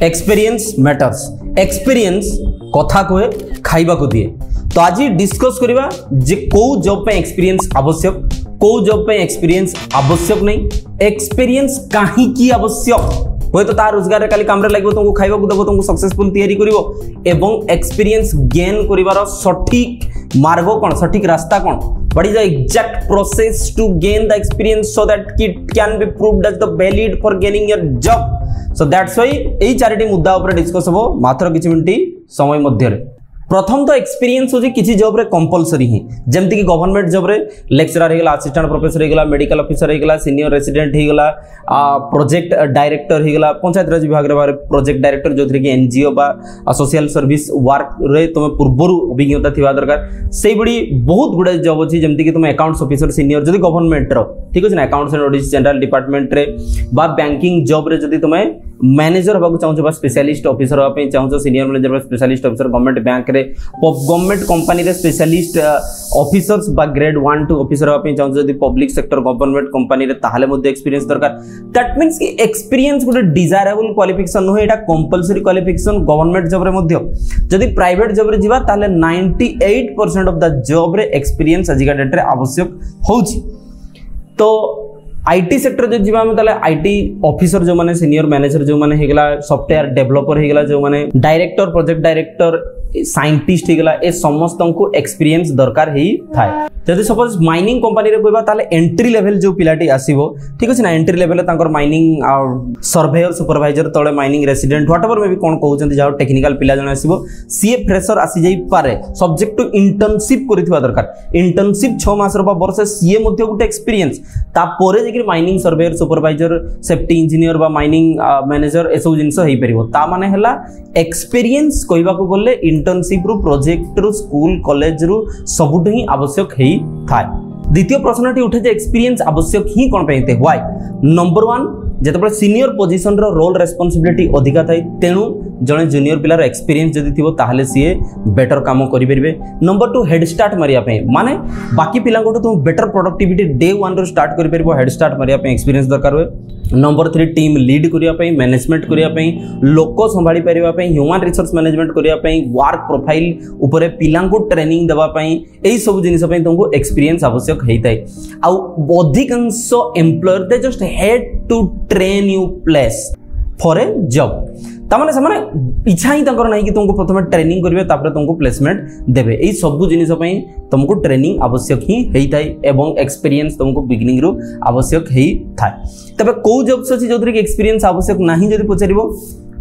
Experience matters experience कथा कहे खाइबा को दिए। तो आज डिस्कस करवा जे को जॉब पे एक्सपीरियंस आवश्यक को जॉब पे एक्सपीरियंस आवश्यक नहीं एक्सपीरियंस कहीं की आवश्यक हो तो तार रोजगार खाली काम लगे तुमको खाइबा को देबो तुमको सक्सेसफुल तैयारी करिवो एवं एक्सपीरियंस गेन करिवार सठिक मार्ग कौन सठिक रास्ता कौन what is the exact process to gain the experience so that it can be proved as the valid for gaining your job so that's why AE charity मुद्दा ऊपर डिस्कस हो मात्र किछि मिनिट समय मध्य प्रथम तो एक्सपीरियंस होची किछि जॉब रे कंपलसरी ही जेमति कि गवर्नमेंट जॉब रे लेक्चरर हेगला असिस्टेंट प्रोफेसर हेगला मेडिकल ऑफिसर हेगला सीनियर रेसिडेंट हेगला प्रोजेक्ट डायरेक्टर हेगला पंचायत राज विभाग रे बारे प्रोजेक्ट डायरेक्टर जोथरे कि एनजीओ बा सोशल सर्विस वर्क रे तुम पूर्वरु अभिज्ञता थिबा दरकार सेई बडी बहुत गुडा जॉब अछि जेमति कि तुम अकाउंट्स ऑफिसर सीनियर जदी गवर्नमेंट रो ठीक अछि ना accounts and audit general department रे बा बैंकिंग जॉब रे जदी तुम मैनेजर होबा चाहछो बा स्पेशलिस्ट ऑफिसर होबा पे चाहछो सीनियर मैनेजर बा स्पेशलिस्ट ऑफिसर गवर्नमेंट बैंक रे गवर्नमेंट कंपनी रे स्पेशलिस्ट ऑफिसर्स बा ग्रेड 1 2 ऑफिसर होबा पे चाहछो जदी पब्लिक सेक्टर गवर्नमेंट कंपनी रे ताहाले मध्ये एक्सपीरियंस दरकार दैट मींस कि एक्सपीरियंस गुटे डिजायरेबल क्वालिफिकेशन हो एटा कंपलसरी क्वालिफिकेशन गवर्नमेंट जॉब रे मध्ये जदी प्राइवेट जॉब रे जिबा ताहाले 98% ऑफ द जॉब रे एक्सपीरियंस आजिका डेट रे आवश्यक होउची। तो आईटी सेक्टर जो जीवा में ताले आईटी ऑफिसर जो माने सीनियर मैनेजर जो माने हेगला सॉफ्टवेयर डेवलपर हेगला जो माने डायरेक्टर प्रोजेक्ट डायरेक्टर साइंटिस्ट हेगला ए समस्त को एक्सपीरियंस दरकार ही थाए। जदि सपोज माइनिंग कंपनी रे कहबा ताले एंट्री लेवल जो पिलाटी आसीबो ठीक अछि ना एंट्री लेवल तांकर माइनिंग सर्वेयर सुपरवाइजर तळे माइनिंग रेसिडेंट व्हाटएवर मे भी कोन कहउचंती जाओ टेक्निकल पिला जण आसीबो सीए फ्रेशर आसी जाई पारे सब्जेक्ट टू इंटर्नशिप करिथिबा दरकार इंटर्नशिप 6 मास रो वर्ष सीए मध्ये गुटे एक्सपीरियंस ता परे जे कि mining surveyor supervisor safety engineer बा माइनिंग मैनेजर एसो जिंस हेई परिबो ता माने हला एक्सपीरियंस कहबा को बोले इंटर्नशिप रु प्रोजेक्ट रु स्कूल कॉलेज रु सबुठ ही आवश्यक हेई थाय। द्वितीय प्रश्नटी उठे जे एक्सपीरियंस आवश्यक ही कोन पेते व्हाई नंबर 1 जेतबे सीनियर पोजीशन रो रोल रेस्पोंसिबिलिटी अधिका थाई तेनु जने जूनियर पिलार एक्सपीरियंस जदी थिबो ताहाले सीए बेटर काम करि परिबे। नंबर 2 हेड स्टार्ट मारिया पे माने बाकी पिला को तुम बेटर प्रोडक्टिविटी डे 1 रो स्टार्ट करि परिबो हेड स्टार्ट मारिया पे एक्सपीरियंस दरकार होय। नंबर 3 टीम लीड करिया पे मैनेजमेंट करिया पे लोक संभाली परिबा पे ह्यूमन रिसोर्स मैनेजमेंट करिया पे वर्क प्रोफाइल ऊपर पिला को ट्रेनिंग देबा पे एई सब जिनिस पे तुमको एक्सपीरियंस आवश्यक हेइताय। आ अधिकांश employer they just had to train you place for a job तामाने समाने इच्छा ही तंकर नहीं कि तुमको प्रथम ट्रेनिंग करिवे तापर तुमको प्लेसमेंट देबे एई सब जिनिस पई तुमको ट्रेनिंग आवश्यक ही हेइताय एवं एक्सपीरियंस तुमको बिगिनिंग रु आवश्यक हेइ थाय। तबे को जॉब्स अछि जोथरे कि एक्सपीरियंस आवश्यक नाही जदि पचारिबो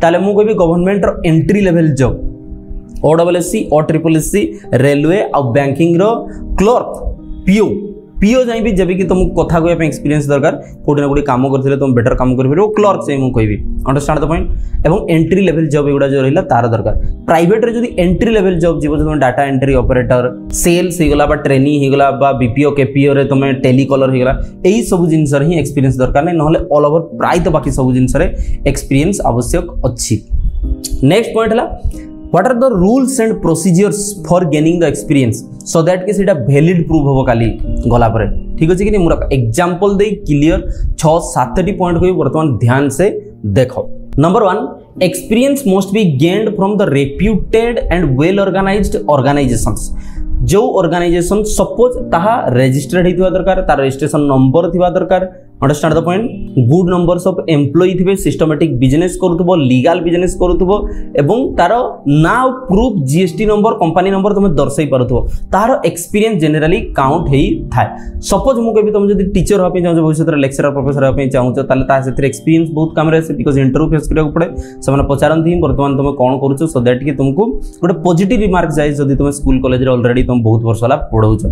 ताले मु कहबी गवर्नमेंट रो एंट्री लेवल जॉब ओडब्ल्यूएससी और ट्रिपलएससी रेलवे और बैंकिंग रो क्लर्क पीओ जाई भी जब कि तुमको कथा कहया पे एक्सपीरियंस दरकार कोडी ना कोडी काम करथिले तुम बेटर काम करबिरो क्लर्क से मु कहबी अंडरस्टैंड द पॉइंट एवं एंट्री लेवल जॉब एगुडा जो रहिला तार दरकार। प्राइवेट रे जदी एंट्री लेवल जॉब जीवो तुम डाटा एंट्री ऑपरेटर सेल्स हेगला बा ट्रेनी हेगला बा बीपीओ केपीओ रे तुम टेलीकॉलर हेगला एई सब जिंस रे ही एक्सपीरियंस दरकार नै नहले ऑल ओवर प्राय तो बाकी सब जिंस रे एक्सपीरियंस आवश्यक अछि। नेक्स्ट पॉइंट हला What are the rules and procedures for gaining the experience so that कि सेटा valid proof होबो काली गला परे ठीक अछि कि नै मुरा एग्जांपल दे क्लियर 6-7टी पॉइंट को वर्तमान ध्यान से देखो। Number 1 experience must be gained from the reputed and well organised organisations जो ऑर्गेनाइजेशन सपोज ताहा रजिस्टर्ड हितवा दरकार तार रजिस्ट्रेशन नंबर थिबा दरकार understand the point good numbers of employ थिबे सिस्टमैटिक बिजनेस करूथबो लीगल बिजनेस करूथबो एवं तार now proof GST number company number तुम दर्शाई पारुथबो तार एक्सपीरियंस जनरली काउंट हेई थाए। सपोज मु कहबी तुम जदी टीचर होपे चाहौ भविष्य रे लेक्चरर प्रोफेसर होपे चाहौ ताले ता सेतिर एक्सपीरियंस बहुत काम रे बिकॉज़ इंटरव्यू फेस करिया पड़े समान पचारंती वर्तमान तुम कोन करूछो सो दैट कि तुमको गोटे पॉजिटिव रिमार्क जाय जदी तुम स्कूल कॉलेज रे ऑलरेडी तुम बहुत वर्ष वाला पढौछो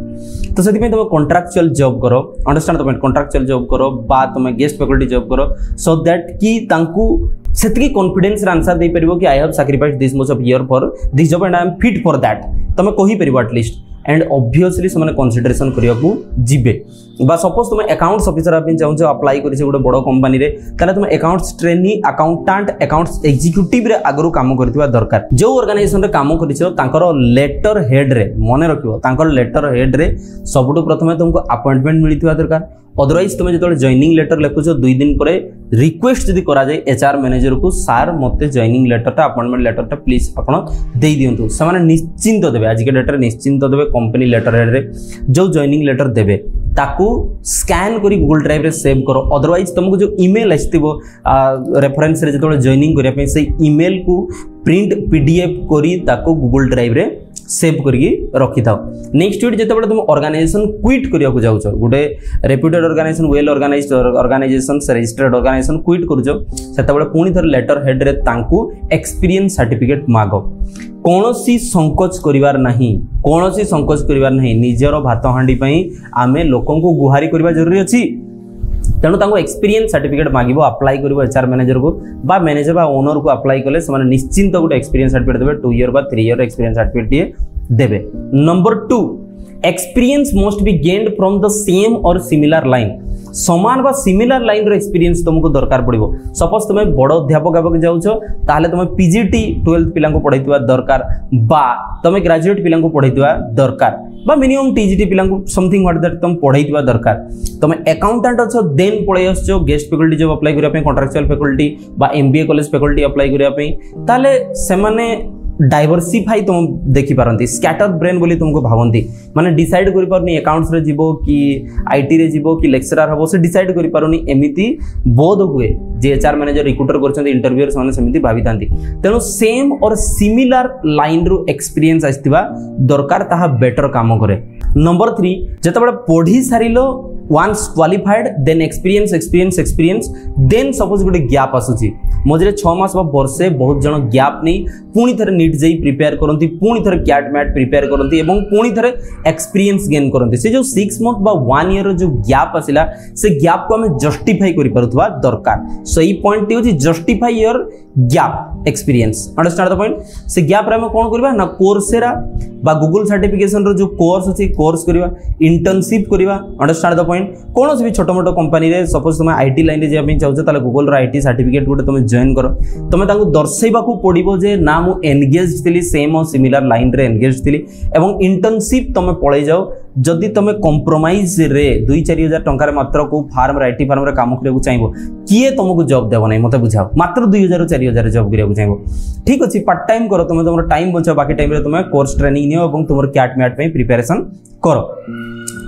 तो सेति पे तुम कॉन्ट्रैक्चुअल जॉब करो understand the point contractual job करो बा तुम गेस्ट फैकल्टी जॉब करो सो दैट कि तांकू सेतकी कॉन्फिडेंस रे आंसर दे परिबो कि I have sacrificed this much of year for this job and I am fit for that तुम कहि परिबो एटलीस्ट एंड ऑब्वियसली समान कंसीडरेशन करिया को जिबे बा सपोज तुम अकाउंट्स ऑफिसर आपन चाहौ अप्लाई करिसे गोटे बड़ कंपनी रे ताले तुम accounts trainee accountant accounts executive रे आगरु काम करथिबा दरकार जो ऑर्गेनाइजेशन रे काम करिसे तांकर लेटर हेड रे मने रखिबो तांकर लेटर हेड रे सबुटो प्रथमे तुमको अपॉइंटमेंट मिलिथिबा दरकार अदरवाइज तुम जो जॉइनिंग लेटर लिखुच 2 दिन पर रिक्वेस्ट जदि करा जाए एचआर मैनेजर को सार मते जॉइनिंग लेटरटा अपॉइंटमेंट लेटरटा प्लीज आपण दे दियंतु से निश्चिंत देवे आज के डेट निश्चिंत देवे कंपनी लेटर हेड रे जो जॉइनिंग लेटर देवे ताकू स्कैन करी गूगल ड्राइव रे सेव करो अदरवाइज तुमको जो ईमेल आसथिबो रेफरेंस रे जतोले जॉइनिंग करिया पे से ईमेल को प्रिंट पीडीएफ करी ताकू गूगल ड्राइव रे सेव करके रखी था। नेक्स्ट वीक जिते तुम ऑर्गेनाइजेशन क्विट करिया को जाउछ गोटे reputed organisation well organised organisation registered organisation quit करूछ सेतबेले पुणी थर लेटर हेड रे तांकू एक्सपीरियंस सर्टिफिकेट मागो कोनोसी संकोच करिवार नाही कोनोसी संकोच करिवार नाही निजरो भात हांडी पई आमे लोकन को गुहारी करबा जरूरी अछि तेणु तांको एक्सपीरियंस सर्टिफिकेट मागिबो अप्लाई करिवो एचआर मैनेजर को बा मैनेजर बा ओनर को अप्लाई कले से माने निश्चिंत गोटे एक्सपीरियंस सर्टिफिकेट देबे 2 ईयर बा 3 ईयर एक्सपीरियंस सर्टिफिकेट देबे। Number 2 experience must be gained from the same और सिमिलर लाइन समान बा सिमिलर लाइन रो एक्सपीरियंस तुमको दरकार पड़िबो सपोज तुम बड़ अध्यापक जाउछो ताले तुम पीजीटी 12th पिला को पढाइतबा दरकार बा तुम ग्रेजुएट पिला को पढाइतबा दरकार बा मिनिमम टीजीटी पिला को समथिंग व्हाट दैट तुम पढाइतबा दरकार तुम अकाउंटेंट अच्छो देन पळै आछो गेस्ट फैकल्टी जब अप्लाई करिया पे कॉन्ट्रैक्चुअल फैकल्टी बा एमबीए कॉलेज फैकल्टी अप्लाई करिया पे ताले सेमाने डाइवर्सिफाई तुम देखि पारंती स्कैटर ब्रेन बोली तुमको भावंती माने डिसाइड करि पारनी अकाउंट्स रे जीवो कि आईटी रे जीवो कि लेक्चरर हबो से डिसाइड करि पारनी एमिति बोध हुए जे एचआर मैनेजर रिक्रूटर करछन इंटरव्यूअर माने सेमिति भावितांती तेनो सेम और सिमिलर लाइन रो एक्सपीरियंस आस्तिबा दरकार ताहा बेटर काम करे। नंबर 3 जतबे पढी सारिलो once qualified then experience then suppose गोटे गैप आसुची मझे 6 मास बा वर्षे बहुत जन गैप नहीं पुणी थरे नीट जाई प्रिपेयर करंती पुणी थरे कैट मैट प्रिपेयर करंती एवं पुणी थरे एक्सपीरियंस गेन करंती से जो 6 मंथ बा 1 ईयर जो गैप आसिला से गैप को हमें जस्टिफाई करि परथुवा दरकार सही पॉइंट होची justify your gap experience understand the point से गैप रे हम कोन करबा ना कोर्सेरा बा गूगल सर्टिफिकेशन रो जो कोर्स अछि कोर्स करबा इंटर्नशिप करबा अंडरस्टैंड द पॉइंट कौन भी छोट मोट कंपनी रे सपोज तुम आईटी लाइन रे जे चाहछो ताले गूगल रो आईटी सर्टिफिकेट गोटे तुम जॉइन करो तुम ताको दर्शैबा को पड़िबो जे ना मु एंगेज थिली सेम और सिमिलर लाइन रे एंगेज थिली एवं इंटर्नशिप तुम पळै जाओ जदि तुम कंप्रोमाइज रे 2-4 हजार टंका रे मात्र को फार्म रे आईटी फार्म रे काम करिया को चाहिबो किए तुमको जॉब देबो नै मते बुझाओ मात्र 2000-4000 जॉब करिया को चाहिबो ठीक अछि पार्ट टाइम करो तुम तुमर टाइम बचाओ बाकी टाइम रे तुम कोर्स ट्रेनिंग नियो एवं तुमर कैट मैट पे प्रिपरेशन करो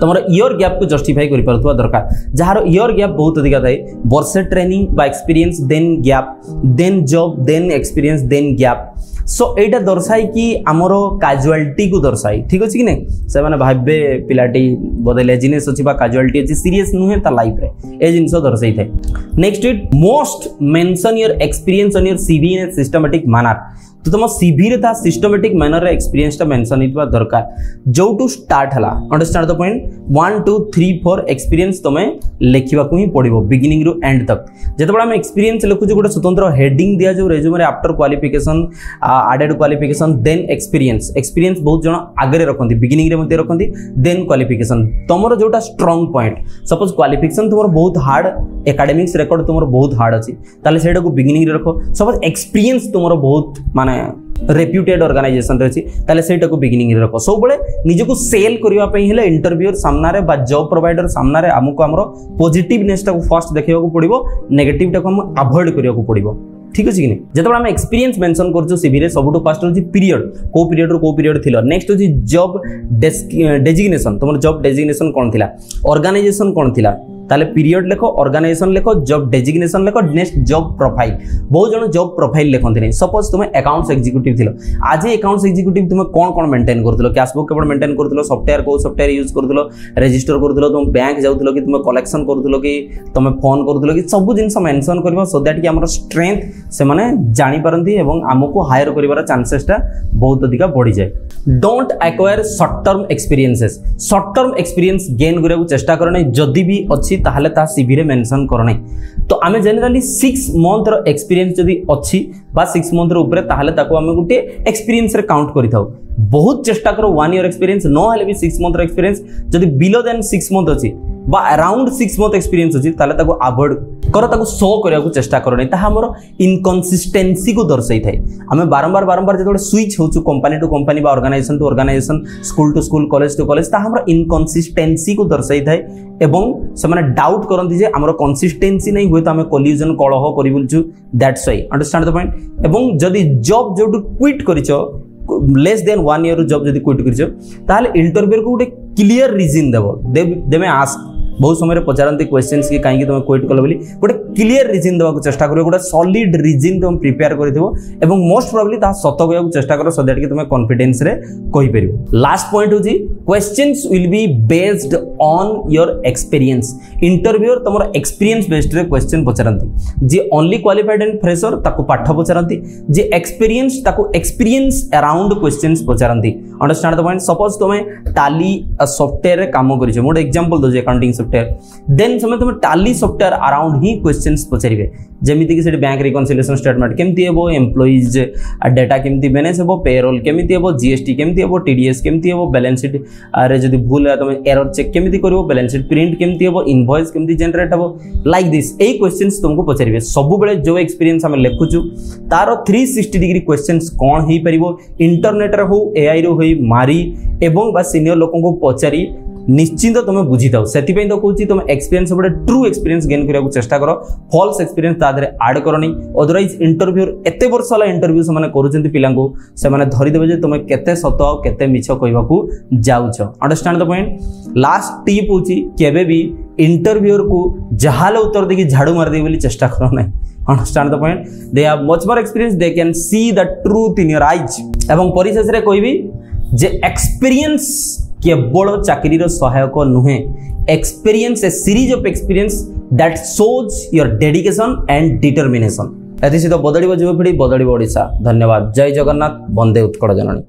तुम ईयर गैप को जस्टिफाई कर पारथुवा दरकार जार ईयर गैप बहुत अधिक थाए वर्षे ट्रेनिंग बा experience then gap then job then experience then gap so एटा दर्शाई कि आमर काजुआलिटी को दर्शाई ठीक अछि कि नै से माने भाबे पिलाटी बोधे लेजिनेस अछि बा काजुआलिटी अछि सीरियस नुहे ता लाइफ रे ए जिंस दर्शाई थे। Next it most mention your experience on your CV in A systematic manner तो तुम सीवी रे ता सिस्टमैटिक मैनर रे एक्सपीरियंस ता मेंशन हितबा दरकार जो टू स्टार्ट हला अंडरस्टैंड द पॉइंट 1 2 3 4 एक्सपीरियंस तमे लेखिबा को ही पड़िबो बिगिनिंग रो एंड तक जेतबा हम एक्सपीरियंस लिखु जे गोटे स्वतंत्र हेडिंग दिया जो रेज्यूमे रे after qualification added qualification then experience बहुत जण आगे रखंती बिगिनिंग रे मते रखंती देन क्वालिफिकेशन तमरो जोटा स्ट्रांग पॉइंट सपोज क्वालिफिकेशन तुमरो बहुत हार्ड एकेडमिक्स रिकॉर्ड तुमरो बहुत हार्ड अछि ताले सेटा को बिगिनिंग रे रखो सपोज एक्सपीरियंस तुमरो बहुत माने रेप्यूटेड ऑर्गेनाइजेशन रही ताले सेटा को बिगिनिंग रे रखो सब बळे निजे को सेल करबा पई हेले इंटरव्यूअर सामना रे बा जॉब प्रोवाइडर सामना रे हमको हमरो पॉजिटिवनेस टा को फर्स्ट देखिबा को पड़िबो नेगेटिव टा को हम अवॉइड करिया को पड़िबो ठीक अछि कि नै जेतबा हम एक्सपीरियंस मेंशन करछु सीवी रे सबटु फास्ट होची पीरियड को पीरियड थिला नेक्स्ट होची जॉब डेजिग्नेशन तुमर जॉब डेजिग्नेशन कोन थिला ऑर्गेनाइजेशन कोन थिला ताले पीरियड लेखो ऑर्गेनाइजेशन लेखो जॉब डेजिग्नेशन लेखो नेक्स्ट जॉब प्रोफाइल बहुत जण जॉब प्रोफाइल लेखंती नै सपोज तुम अकाउंट्स एग्जीक्यूटिव थिलो आज अकाउंट्स एग्जीक्यूटिव तुम कोन मेंटेन करथलो कैश बुक केवल मेंटेन करथलो सॉफ्टवेयर को सॉफ्टवेयर यूज करथलो रजिस्टर करथलो तुम बैंक जाउथलो कि तुम कलेक्शन करथलो कि तुम फोन करथलो कि सब जिंस मेंशन करबो सो दैट कि हमर स्ट्रेंथ से माने जानि पारंती एवं हमको हायर करिवार चांसेस टा बहुत अधिक बढ़ी जाय don't acquire short term experience gain करिया को चेष्टा करनै जदी भी अछि ताहले ता सीवी रे मेंशन करनै तो आमे जनरली 6 मंथ रो एक्सपीरियंस जदी अछि बा 6 मंथ रो ऊपर ताहले ताको आमे गुटे एक्सपीरियंस रे काउंट करि थाउ बहुत चेष्टा करो 1 ईयर एक्सपीरियंस न हले भी 6 मंथ रो एक्सपीरियंस जदी बिलो देन 6 मंथ अछि बा अराउंड 6 मंथ एक्सपीरियंस अछि ताले ताको अवॉइड कर ताको शो करिया को चेष्टा करो नै ता हमर इनकंसिस्टेंसी को दर्शाई थाए हमें बारंबार जतोड़ स्विच होछु कंपनी टू कंपनी बा organisation to organisation school to school college to college ता हमर इनकंसिस्टेंसी को दर्शाई थाए एवं से माने डाउट करंती जे हमर कंसिस्टेंसी नै होय त हमें कोलिजन कलह करि बोलछु that's why understand the point एवं जदी जॉब जो क्विट करिछो लेस देन 1 ईयर जॉब जदी क्विट करिछो ताले इंटरव्यू को गोटे क्लियर रीजन देबो दे में आस्क बहुत समय पचारती क्वेश्चन कि कहीं तुम क्विट कल बोली गोटे क्लियर रीजन देवा चेष्टा कर गोटे सॉलिड रीजन तुम प्रिपेयर कर मोस्ट प्रोबेबली सत कहूँ चेष्टा कर सो दैट कि तुम कॉन्फिडेंस रे कहि परिबो। लास्ट पॉइंट होची questions will be based on your experience interviewer तुम एक्सपीरियंस बेस्ड रे क्वेश्चन पचारती जे ओनली क्वालिफाइड एंड फ्रेशर ताको पाठ पचारती जे एक्सपीरियंस ताको एक्सपीरियंस अराउंड क्वेश्चंस पचारती अंडरस्टैंड द पॉइंट सपोज तुम टाली सॉफ्टवेयर रे काम करिछो मोटे एग्जांपल दो अकाउंटिंग देन समय तुम टाली सॉफ्टवेयर अराउंड ही क्वेश्चंस पचारिबे जेमिति कि से बैंक रिकन्सिलिएशन स्टेटमेंट केमती हेबो एम्प्लॉइज डाटा केमती मैनेज हेबो पेरोल केमती हेबो जीएसटी केमती हेबो टीडीएस केमती हेबो बैलेंस शीट रे जदी भूल है तुम एरर चेक केमती करबो बैलेंस शीट प्रिंट केमती हेबो इनवॉइस केमती जनरेट हेबो लाइक दिस एई क्वेश्चंस तुमको पचारिबे सब बेले जो एक्सपीरियंस हम लेखुछु तारो 360 डिग्री क्वेश्चंस कोन ही परिबो इंटरनेट रे हो एआई रे होई मारी एवं बा सीनियर लोकन को पचारी निश्चिंत तुम बुझी थाओ से तो कहूँ तुम एक्सपीरियंस गोटे ट्रू एक्सपीरियंस गेन करने को चेष्टा कर फॉल्स एक्सपीरियंस तादे आड करनी अदरवाइज इंटरव्यू एत वर्ष है इंटरव्यू से पिला से धरीदेवे तुम केते सत केते मिछ कहवाकू जाउछ understand the point. Last tip होची केबे भी इंटरव्यूअर को जहाले उत्तर देकी झाड़ू मार दे बोली चेष्टा करो नहीं understand the point they have much more experience they can see the truth in your eyes एवं परिशेष रे कहबी जे एक्सपीरियंस केवल चाकरी सहायक नुहे experience A series of experience that shows your dedication and determination एथि सहित बदलिबो युवपीढ़ी बदलिबो ओडिशा। धन्यवाद। जय जगन्नाथ। वंदे उत्कल जननी।